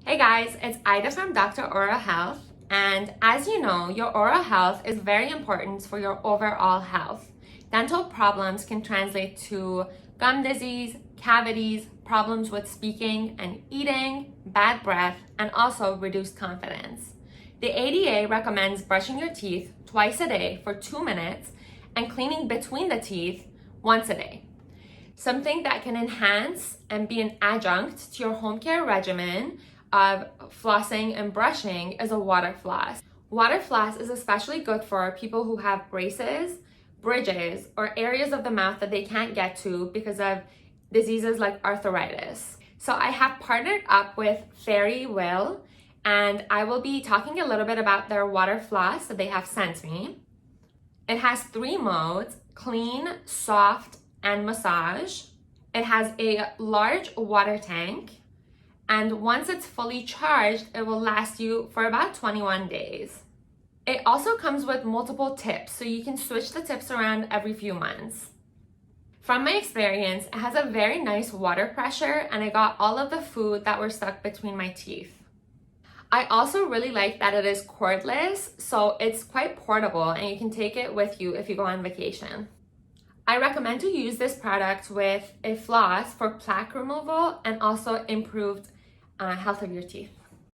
Hey guys, it's Ida from Dr. Oral Health, and as you know, your oral health is very important for your overall health. Dental problems can translate to gum disease, cavities, problems with speaking and eating, bad breath, and also reduced confidence. The ADA recommends brushing your teeth twice a day for 2 minutes and cleaning between the teeth once a day. Something that can enhance and be an adjunct to your home care regimen of flossing and brushing is a water floss. Water floss is especially good for people who have braces, bridges, or areas of the mouth that they can't get to because of diseases like arthritis. So I have partnered up with Fairywill, and I will be talking a little bit about their water floss that they have sent me. It has 3 modes: clean, soft, and massage. It has a large water tank, and once it's fully charged, it will last you for about 21 days. It also comes with multiple tips, so you can switch the tips around every few months. From my experience, it has a very nice water pressure, and I got all of the food that were stuck between my teeth. I also really like that it is cordless, so it's quite portable and you can take it with you if you go on vacation. I recommend to use this product with a floss for plaque removal and also improved health of your teeth.